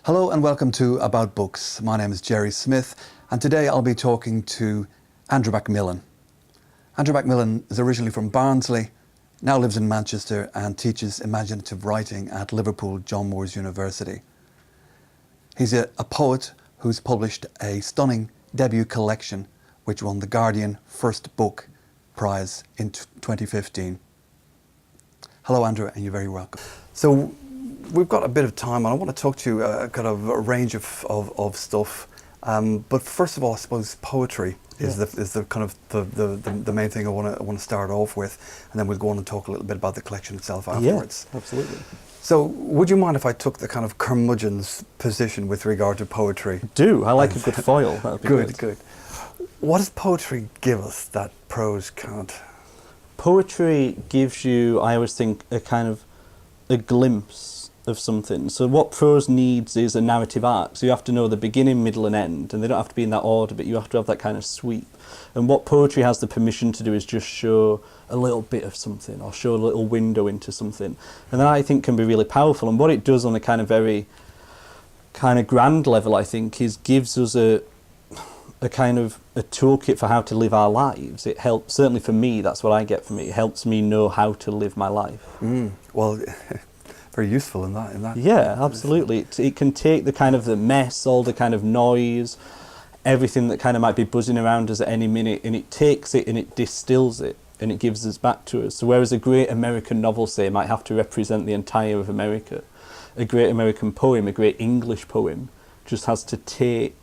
Hello and welcome to About Books. My name is Gerry Smyth and today I'll be talking to Andrew McMillan. Andrew McMillan is originally from Barnsley, now lives in Manchester and teaches imaginative writing at Liverpool John Moores University. He's a poet who's published a stunning debut collection which won the Guardian First Book Prize in 2015. Hello Andrew, and you're very welcome. So we've got a bit of time and I want to talk to you kind of a range of stuff. But first of all, I suppose poetry is the kind of the main thing I want to start off with, and then we'll go on and talk a little bit about the collection itself afterwards. Yeah, absolutely. So would you mind if I took the kind of curmudgeon's position with regard to poetry? Do. I like a good foil. That'd be good, good. What does poetry give us that prose can't? Poetry gives you, I always think, a kind of a glimpse of something. So what prose needs is a narrative arc. So you have to know the beginning, middle and end, and they don't have to be in that order, but you have to have that kind of sweep. And what poetry has the permission to do is just show a little bit of something or show a little window into something. And that I think can be really powerful. And what it does on a kind of very kind of grand level, I think, is gives us a kind of a toolkit for how to live our lives. It helps, certainly for me, that's what I get from it. It helps me know how to live my life. Well, very useful in that. Yeah, absolutely. It can take the kind of the mess, all the kind of noise, everything that kind of might be buzzing around us at any minute, and it takes it and it distills it and it gives us back to us. So whereas a great American novel, say, might have to represent the entire of America, a great American poem, a great English poem, just has to take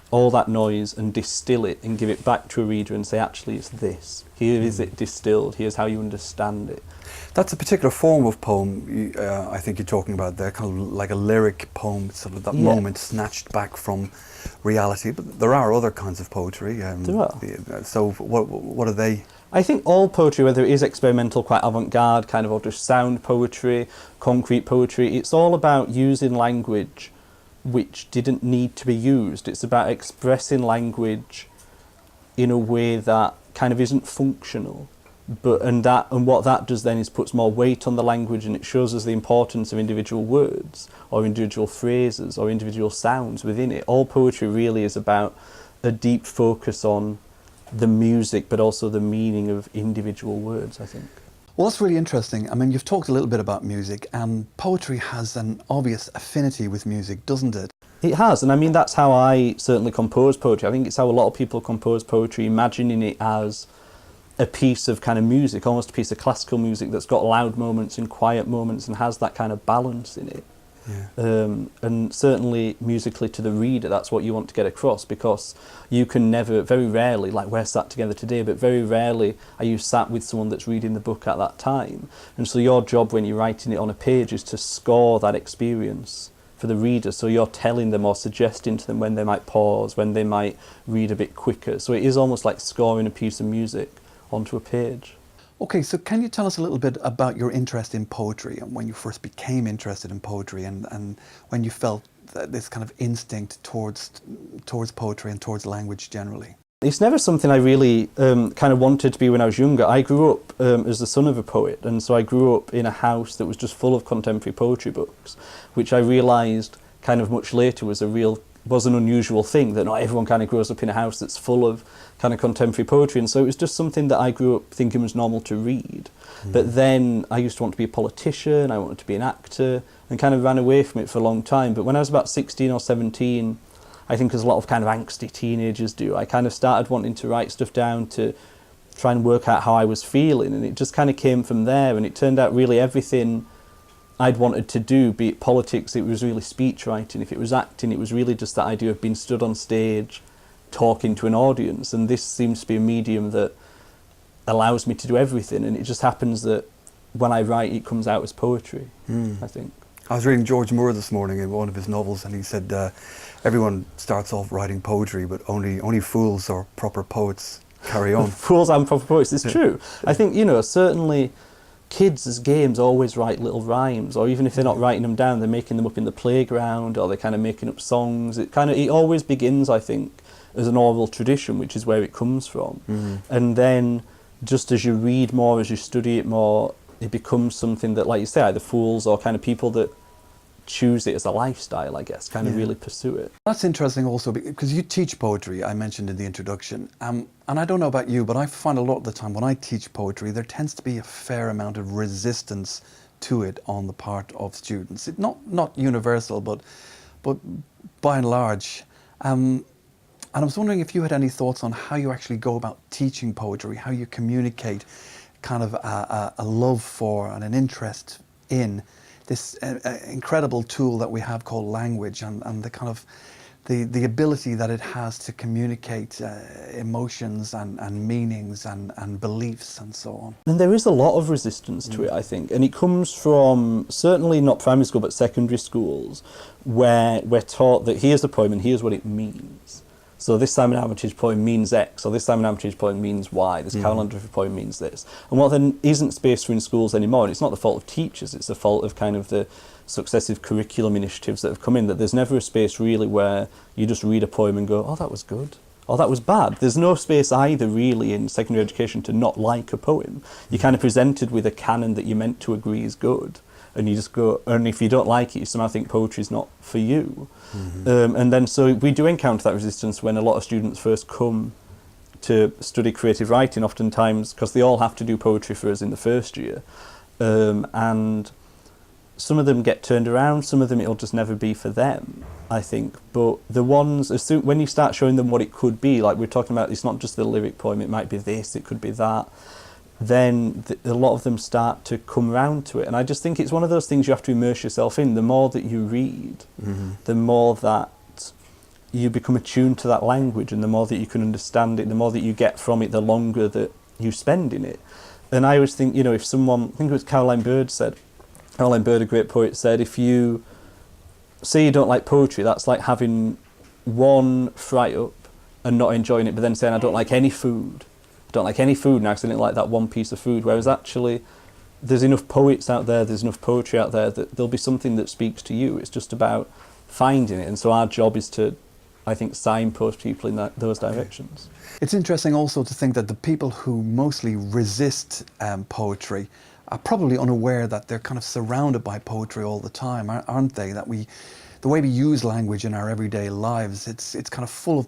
all that noise and distill it and give it back to a reader and say, actually, it's this. Here is it distilled. Here's how you understand it. That's a particular form of poem I think you're talking about there, kind of like a lyric poem, sort of that moment snatched back from reality. But there are other kinds of poetry. There are. So what are they? I think all poetry, whether it is experimental, quite avant-garde, kind of, or just sound poetry, concrete poetry, it's all about using language which didn't need to be used. It's about expressing language in a way that kind of isn't functional. And what that does then is puts more weight on the language, and it shows us the importance of individual words or individual phrases or individual sounds within it. All poetry really is about a deep focus on the music but also the meaning of individual words, I think. Well, that's really interesting. I mean, you've talked a little bit about music, and poetry has an obvious affinity with music, doesn't it? It has, and I mean, that's how I certainly compose poetry. I think it's how a lot of people compose poetry, imagining it as a piece of kind of music, almost a piece of classical music that's got loud moments and quiet moments and has that kind of balance in it. Yeah. And certainly musically to the reader, that's what you want to get across, because you can never, very rarely, like we're sat together today, but very rarely are you sat with someone that's reading the book at that time. And so your job when you're writing it on a page is to score that experience for the reader, so you're telling them or suggesting to them when they might pause, when they might read a bit quicker. So it is almost like scoring a piece of music onto a page. Okay, so can you tell us a little bit about your interest in poetry and when you first became interested in poetry and when you felt this kind of instinct towards poetry and towards language generally? It's never something I really kind of wanted to be when I was younger. I grew up as the son of a poet, and so I grew up in a house that was just full of contemporary poetry books, which I realised kind of much later was an unusual thing, that not everyone kind of grows up in a house that's full of kind of contemporary poetry, and so it was just something that I grew up thinking was normal to read. But then I used to want to be a politician, I wanted to be an actor, and kind of ran away from it for a long time. But when I was about 16 or 17, I think as a lot of kind of angsty teenagers do, I kind of started wanting to write stuff down to try and work out how I was feeling, and it just kind of came from there. And it turned out really everything I'd wanted to do, be it politics, it was really speech writing. If it was acting, it was really just that idea of being stood on stage talking to an audience, and this seems to be a medium that allows me to do everything, and it just happens that when I write it comes out as poetry, I think. I was reading George Moore this morning in one of his novels, and he said everyone starts off writing poetry, but only fools or proper poets carry on. Fools and proper poets, it's true. I think, certainly kids as games always write little rhymes, or even if they're not writing them down, they're making them up in the playground, or they're kind of making up songs. It always begins, I think, as an oral tradition, which is where it comes from. And then just as you read more, as you study it more, it becomes something that, like you say, either fools or kind of people that choose it as a lifestyle, I guess, kind of really pursue it. That's interesting also because you teach poetry, I mentioned in the introduction. And I don't know about you, but I find a lot of the time when I teach poetry, there tends to be a fair amount of resistance to it on the part of students. Not universal, but by and large. And I was wondering if you had any thoughts on how you actually go about teaching poetry, how you communicate kind of a love for and an interest in this incredible tool that we have called language, and the kind of the ability that it has to communicate emotions and meanings and beliefs and so on. And there is a lot of resistance to it, I think, and it comes from certainly not primary school but secondary schools, where we're taught that here's a poem and here's what it means. So this Simon Armitage poem means X, or this Simon Armitage poem means Y, this Carol Andrew poem means this. And what then isn't space for in schools anymore, and it's not the fault of teachers, it's the fault of kind of the successive curriculum initiatives that have come in, that there's never a space really where you just read a poem and go, oh, that was good, or that was bad. There's no space either really in secondary education to not like a poem. You're kind of presented with a canon that you're meant to agree is good, and you just go, and if you don't like it, you somehow think poetry's not for you. And then so we do encounter that resistance when a lot of students first come to study creative writing, oftentimes because they all have to do poetry for us in the first year. And some of them get turned around, some of them it'll just never be for them, I think. But the ones, when you start showing them what it could be, like we're talking about, it's not just the lyric poem, it might be this, it could be that, then a lot of them start to come around to it. And I just think it's one of those things you have to immerse yourself in. The more that you read, the more that you become attuned to that language, and the more that you can understand it, the more that you get from it, the longer that you spend in it. And I always think, if someone, I think it was Caroline Bird, a great poet, said, if you say you don't like poetry, that's like having one fry-up and not enjoying it, but then saying, I don't like any food. Don't like any food now because I didn't like that one piece of food. Whereas actually there's enough poets out there, there's enough poetry out there that there'll be something that speaks to you. It's just about finding it. And so our job is to, I think, signpost people in those directions. It's interesting also to think that the people who mostly resist poetry are probably unaware that they're kind of surrounded by poetry all the time, aren't they? That the way we use language in our everyday lives, it's kind of full of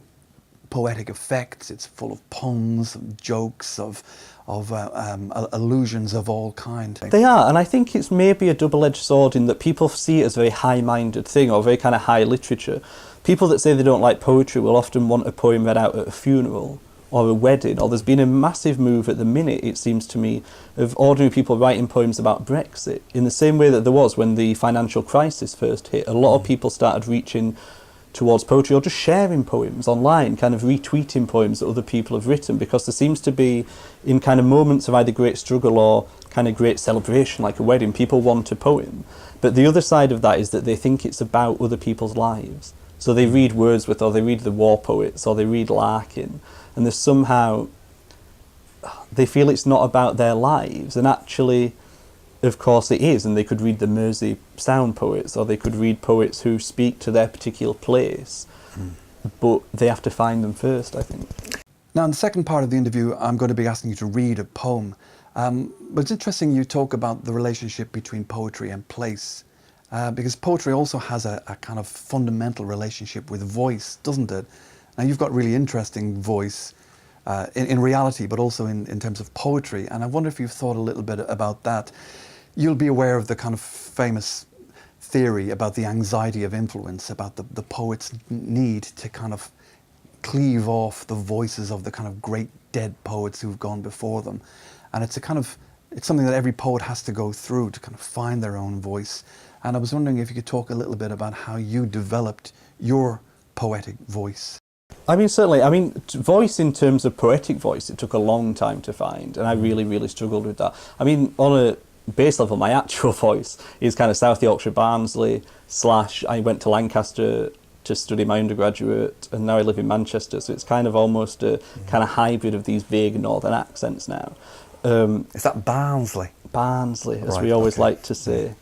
poetic effects. It's full of puns, of jokes, of allusions of all kind. They are, and I think it's maybe a double-edged sword in that people see it as a very high-minded thing, or very kind of high literature. People that say they don't like poetry will often want a poem read out at a funeral or a wedding, or there's been a massive move at the minute, it seems to me, of ordinary people writing poems about Brexit, in the same way that there was when the financial crisis first hit. A lot of people started reaching towards poetry, or just sharing poems online, kind of retweeting poems that other people have written, because there seems to be, in kind of moments of either great struggle or kind of great celebration, like a wedding, people want a poem. But the other side of that is that they think it's about other people's lives. So they read Wordsworth, or they read the war poets, or they read Larkin, and there's somehow, they feel it's not about their lives, and actually, of course it is, and they could read the Mersey sound poets, or they could read poets who speak to their particular place, but they have to find them first, I think. Now, in the second part of the interview, I'm going to be asking you to read a poem. But it's interesting you talk about the relationship between poetry and place, because poetry also has a kind of fundamental relationship with voice, doesn't it? Now, you've got really interesting voice in reality, but also in terms of poetry, and I wonder if you've thought a little bit about that. You'll be aware of the kind of famous theory about the anxiety of influence, about the poet's need to kind of cleave off the voices of the kind of great dead poets who've gone before them. And it's something that every poet has to go through to kind of find their own voice. And I was wondering if you could talk a little bit about how you developed your poetic voice. I mean, certainly. I mean, voice in terms of poetic voice, it took a long time to find, and I really, really struggled with that. I mean, on a base level, my actual voice is kind of South Yorkshire, Barnsley, / I went to Lancaster to study my undergraduate, and now I live in Manchester, so it's kind of almost a kind of hybrid of these vague northern accents now. Is that Barnsley? Barnsley, as we always like to say.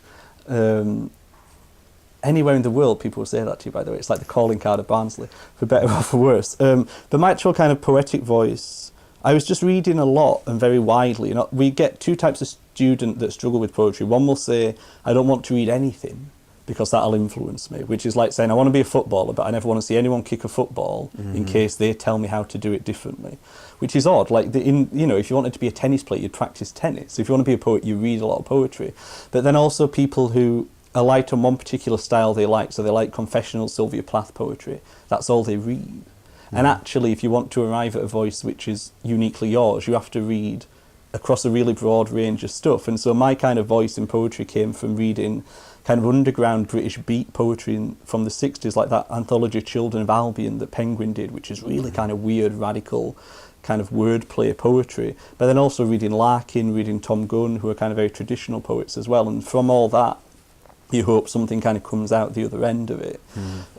Anywhere in the world, people will say that to you, by the way. It's like the calling card of Barnsley, for better or for worse. But my actual kind of poetic voice, I was just reading a lot and very widely. We get two types of student that struggle with poetry. One will say, I don't want to read anything. because that'll influence me, which is like saying I want to be a footballer, but I never want to see anyone kick a football in case they tell me how to do it differently, which is odd. Like, if you wanted to be a tennis player, you'd practice tennis. If you want to be a poet, you read a lot of poetry. But then also people who are light on one particular style they like, so they like confessional Sylvia Plath poetry, that's all they read. And actually, if you want to arrive at a voice which is uniquely yours, you have to read across a really broad range of stuff. And so my kind of voice in poetry came from reading kind of underground British beat poetry from the 60s, like that anthology Children of Albion that Penguin did, which is really kind of weird, radical kind of wordplay poetry. But then also reading Larkin, reading Tom Gunn, who are kind of very traditional poets as well. And from all that, you hope something kind of comes out the other end of it.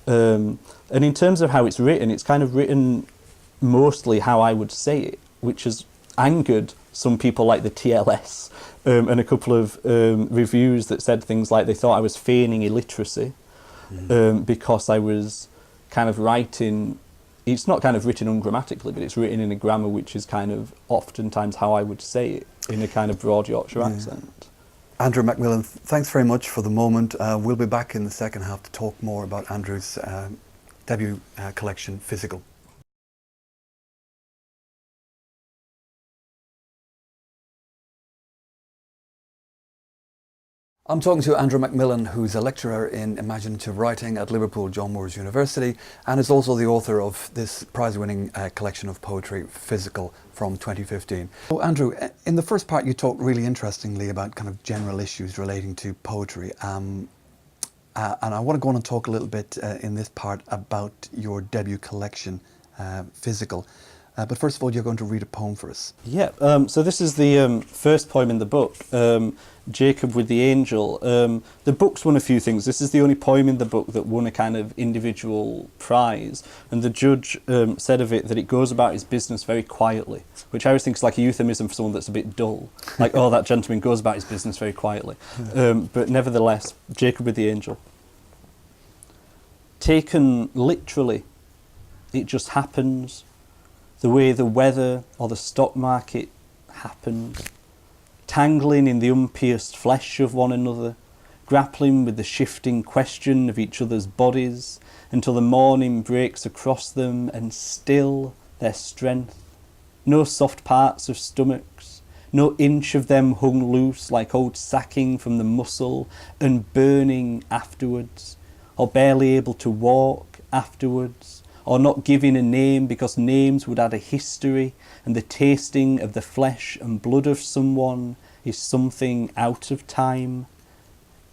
And in terms of how it's kind of written mostly how I would say it, which has angered some people like the TLS, and a couple of reviews that said things like they thought I was feigning illiteracy because I was kind of writing. It's not kind of written ungrammatically, but it's written in a grammar which is kind of oftentimes how I would say it, in a kind of broad Yorkshire accent. Andrew McMillan, thanks very much for the moment. We'll be back in the second half to talk more about Andrew's debut collection, Physical. I'm talking to Andrew McMillan, who's a lecturer in imaginative writing at Liverpool John Moores University and is also the author of this prize-winning collection of poetry, Physical, from 2015. So Andrew, in the first part you talked really interestingly about kind of general issues relating to poetry, and I want to go on and talk a little bit in this part about your debut collection, Physical. But first of all, you're going to read a poem for us. Yeah, so this is the first poem in the book, Jacob with the Angel. The book's won a few things. This is the only poem in the book that won a kind of individual prize. And the judge said of it that it goes about his business very quietly, which I always think is like a euphemism for someone that's a bit dull. Like, oh, that gentleman goes about his business very quietly. But nevertheless, Jacob with the Angel. Taken literally, it just happens. The way the weather or the stock market happened, tangling in the unpierced flesh of one another, grappling with the shifting question of each other's bodies, until the morning breaks across them and still their strength. No soft parts of stomachs, no inch of them hung loose like old sacking from the muscle and burning afterwards, or barely able to walk afterwards, or not giving a name because names would add a history, and the tasting of the flesh and blood of someone is something out of time.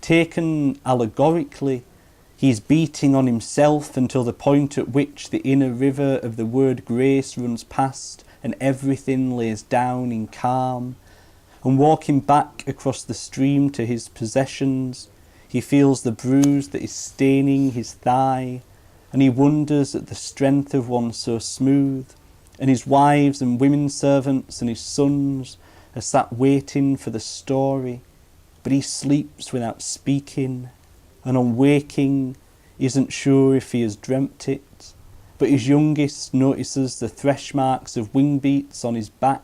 Taken allegorically, he's beating on himself until the point at which the inner river of the word grace runs past and everything lays down in calm. And walking back across the stream to his possessions, he feels the bruise that is staining his thigh, and he wonders at the strength of one so smooth, and his wives and women servants and his sons are sat waiting for the story, but he sleeps without speaking, and on waking isn't sure if he has dreamt it, but his youngest notices the thresh marks of wing beats on his back,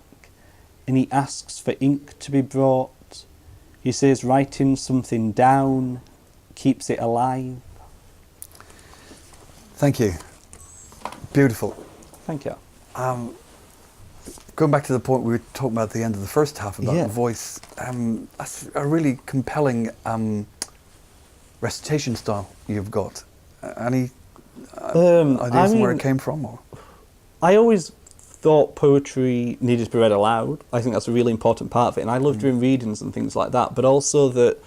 and he asks for ink to be brought. He says writing something down keeps it alive. Thank you. Beautiful. Thank you. Going back to the point we were talking about at the end of the first half about the voice, that's a really compelling recitation style you've got. Any ideas where it came from? Or? I always thought poetry needed to be read aloud. I think that's a really important part of it, and I love doing readings and things like that, but also that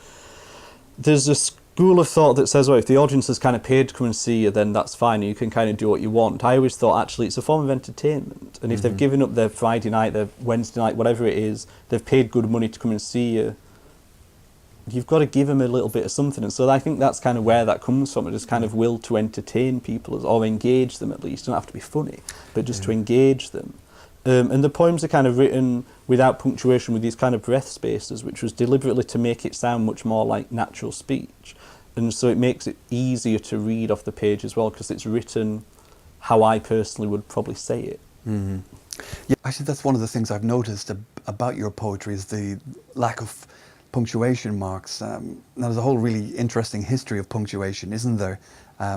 there's a school of thought that says, well, if the audience is kind of paid to come and see you, then that's fine, you can kind of do what you want. I always thought, actually, it's a form of entertainment, and if they've given up their Friday night, their Wednesday night, whatever it is, they've paid good money to come and see you, you've got to give them a little bit of something. And so I think that's kind of where that comes from, just kind of will to entertain people, or engage them at least. It doesn't have to be funny, but just to engage them. And the poems are kind of written without punctuation, with these kind of breath spaces, which was deliberately to make it sound much more like natural speech. And so it makes it easier to read off the page as well, because it's written how I personally would probably say it. Yeah, actually, that's one of the things I've noticed about your poetry, is the lack of punctuation marks. Now, there's a whole really interesting history of punctuation, isn't there?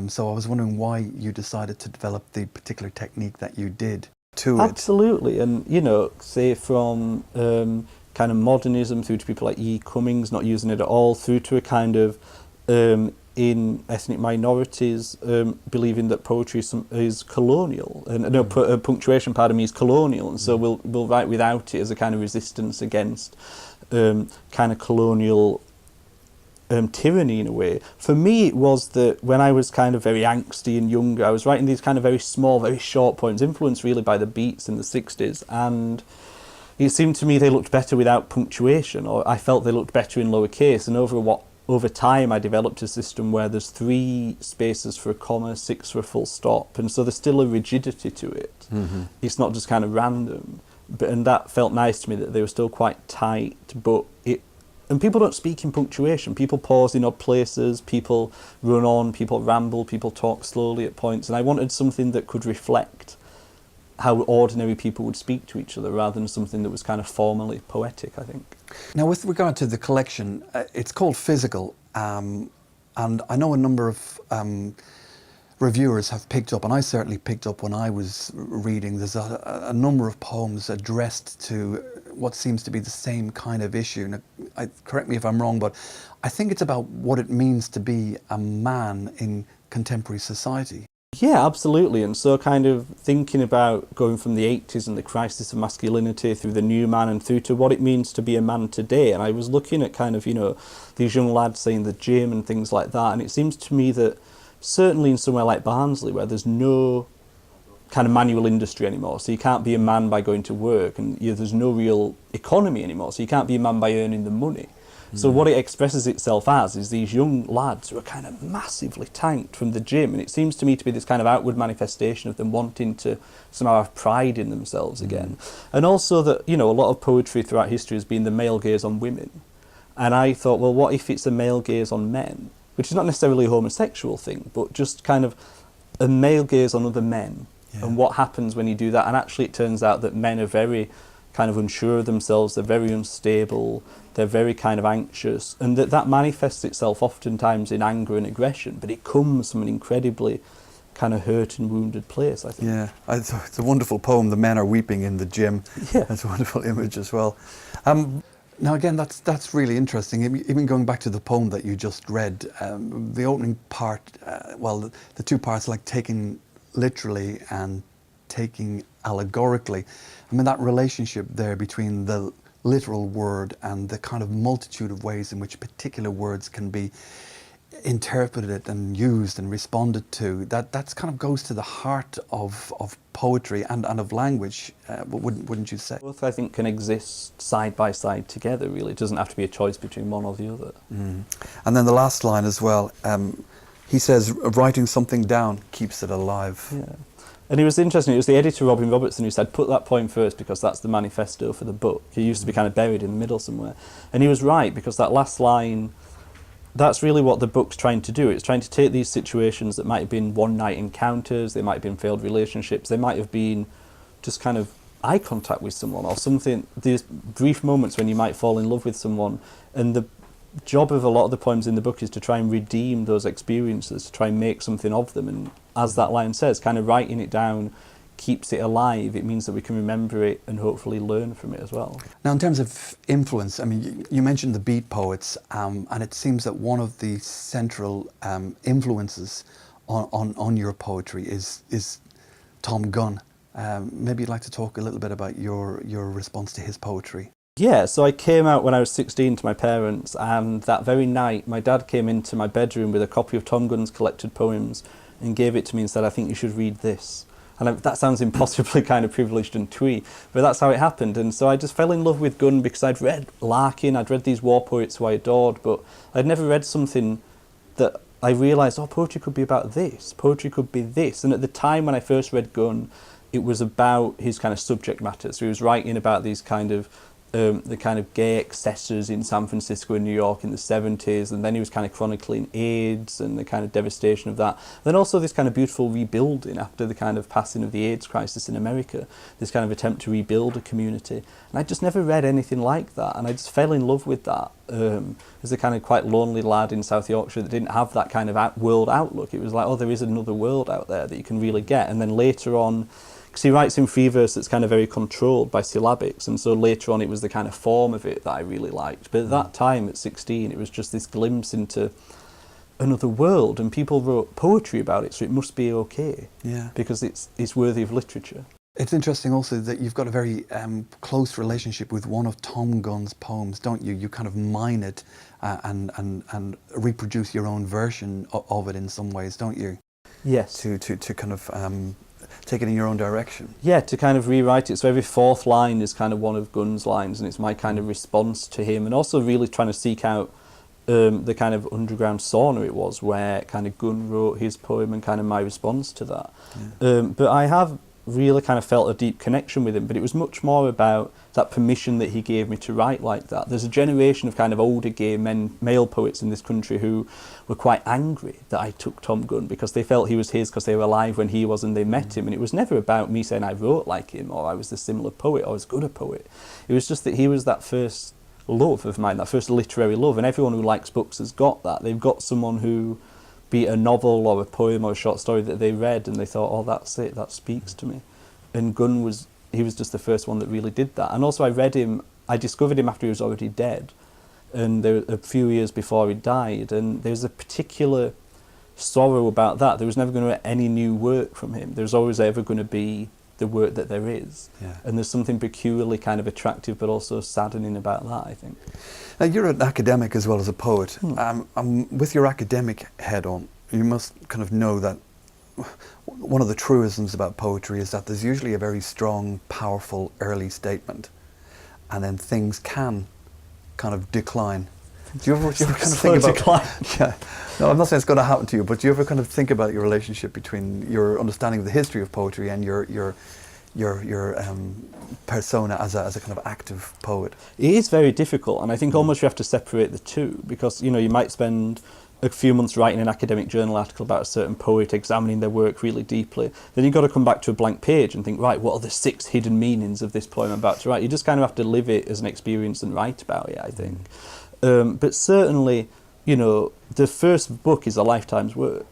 So I was wondering why you decided to develop the particular technique that you did to it. Absolutely, and you know, say from kind of modernism through to people like E. Cummings not using it at all, through to a kind of in ethnic minorities believing that poetry is colonial, and no, punctuation, pardon me, is colonial, and so we'll write without it as a kind of resistance against kind of colonial tyranny in a way. For me, it was that when I was kind of very angsty and younger, I was writing these kind of very small, very short poems, influenced really by the beats in the 60s, and it seemed to me they looked better without punctuation, or I felt they looked better in lowercase, and over time I developed a system where there's 3 spaces for a comma, 6 for a full stop, and so there's still a rigidity to it. It's not just kind of random, and that felt nice to me, that they were still quite tight, and people don't speak in punctuation. People pause in odd places, people run on, people ramble, people talk slowly at points, and I wanted something that could reflect how ordinary people would speak to each other rather than something that was kind of formally poetic, I think. Now, with regard to the collection, it's called Physical, and I know a number of reviewers have picked up, and I certainly picked up when I was reading, there's a number of poems addressed to what seems to be the same kind of issue. Now, correct me if I'm wrong, but I think it's about what it means to be a man in contemporary society. Yeah, absolutely. And so kind of thinking about going from the 80s and the crisis of masculinity through the new man and through to what it means to be a man today. And I was looking at kind of, you know, these young lads saying the gym and things like that. And it seems to me that certainly in somewhere like Barnsley, where there's no kind of manual industry anymore, so you can't be a man by going to work, and there's no real economy anymore, so you can't be a man by earning the money. So what it expresses itself as is these young lads who are kind of massively tanked from the gym, and it seems to me to be this kind of outward manifestation of them wanting to somehow have pride in themselves again. And also that, you know, a lot of poetry throughout history has been the male gaze on women. And I thought, well, what if it's a male gaze on men? Which is not necessarily a homosexual thing, but just kind of a male gaze on other men. Yeah. And what happens when you do that. And actually it turns out that men are very kind of unsure of themselves, they're very unstable, they're very kind of anxious, and that manifests itself oftentimes in anger and aggression, but it comes from an incredibly kind of hurt and wounded place, I think. Yeah, it's a wonderful poem, The Men Are Weeping in the Gym. Yeah. That's a wonderful image as well. Now again, that's really interesting. Even going back to the poem that you just read, the opening part, well, the 2 parts, like taking literally and taking allegorically. I mean, that relationship there between the literal word and the kind of multitude of ways in which particular words can be interpreted and used and responded to, that's kind of goes to the heart of poetry and of language, wouldn't you say? Both, I think, can exist side by side together, really. It doesn't have to be a choice between one or the other. And then the last line as well, he says, writing something down keeps it alive. Yeah. And it was interesting, it was the editor, Robin Robertson, who said, put that poem first because that's the manifesto for the book. It used to be kind of buried in the middle somewhere. And he was right, because that last line, that's really what the book's trying to do. It's trying to take these situations that might have been one-night encounters, they might have been failed relationships, they might have been just kind of eye contact with someone or something, these brief moments when you might fall in love with someone. And the job of a lot of the poems in the book is to try and redeem those experiences, to try and make something of them. And as that line says, kind of writing it down keeps it alive. It means that we can remember it and hopefully learn from it as well. Now, in terms of influence, I mean, you mentioned the beat poets, and it seems that one of the central influences on your poetry is Tom Gunn. Maybe you'd like to talk a little bit about your response to his poetry. Yeah, so I came out when I was 16 to my parents, and that very night my dad came into my bedroom with a copy of Tom Gunn's collected poems and gave it to me and said, I think you should read this. And that sounds impossibly kind of privileged and twee, but that's how it happened. And so I just fell in love with Gunn because I'd read Larkin, I'd read these war poets who I adored, but I'd never read something that I realised, oh, poetry could be about this, poetry could be this. And at the time when I first read Gunn, it was about his kind of subject matter. So he was writing about these kind of the kind of gay excesses in San Francisco and New York in the 70s, and then he was kind of chronicling AIDS and the kind of devastation of that. Then also this kind of beautiful rebuilding after the kind of passing of the AIDS crisis in America, this kind of attempt to rebuild a community. And I just never read anything like that, and I just fell in love with that as a kind of quite lonely lad in South Yorkshire that didn't have that kind of world outlook. It was like, oh, there is another world out there that you can really get. And then later on, because he writes in free verse that's kind of very controlled by syllabics, and so later on it was the kind of form of it that I really liked. But at that time, at 16, it was just this glimpse into another world, and people wrote poetry about it, so it must be okay, because it's worthy of literature. It's interesting also that you've got a very close relationship with one of Tom Gunn's poems, don't you? You kind of mine it and reproduce your own version of it in some ways, don't you? Yes. To kind of take it in your own direction. Yeah, to kind of rewrite it. So every fourth line is kind of one of Gunn's lines, and it's my kind of response to him, and also really trying to seek out the kind of underground sauna it was, where kind of Gunn wrote his poem and kind of my response to that. Yeah. But I have really kind of felt a deep connection with him, but it was much more about that permission that he gave me to write like that. There's a generation of kind of older gay male poets in this country who were quite angry that I took Tom Gunn because they felt he was his because they were alive when he was and they met him, and it was never about me saying I wrote like him or I was a similar poet or as good a poet. It was just that he was that first love of mine, that first literary love, and everyone who likes books has got that. They've got someone who, be it a novel or a poem or a short story that they read and they thought, oh, that's it, that speaks to me. And Gunn was just the first one that really did that. And also I discovered him after he was already dead, and there a few years before he died, and there was a particular sorrow about that. There was never going to be any new work from him. There's always ever going to be the work that there is. Yeah. And there's something peculiarly kind of attractive but also saddening about that, I think. Now, you're an academic as well as a poet. With your academic head on, you must kind of know that one of the truisms about poetry is that there's usually a very strong, powerful early statement, and then things can kind of decline. Do you ever kind of think about decline? Yeah. No, I'm not saying it's going to happen to you, but do you ever kind of think about your relationship between your understanding of the history of poetry and your persona as a kind of active poet? It is very difficult, and I think almost you have to separate the two, because you might spend a few months writing an academic journal article about a certain poet, examining their work really deeply. Then you've got to come back to a blank page and think, right, what are the 6 hidden meanings of this poem I'm about to write? You just kind of have to live it as an experience and write about it, I think. But certainly, the first book is a lifetime's work.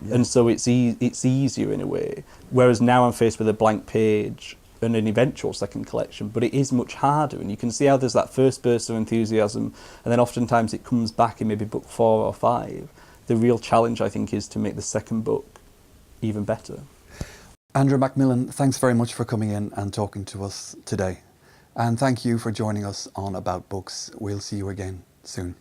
Yeah. And so it's easier in a way. Whereas now I'm faced with a blank page and an eventual second collection, but it is much harder, and you can see how there's that first burst of enthusiasm, and then oftentimes it comes back in maybe book 4 or 5. The real challenge, I think, is to make the second book even better. Andrew McMillan, thanks very much for coming in and talking to us today. And thank you for joining us on About Books. We'll see you again soon.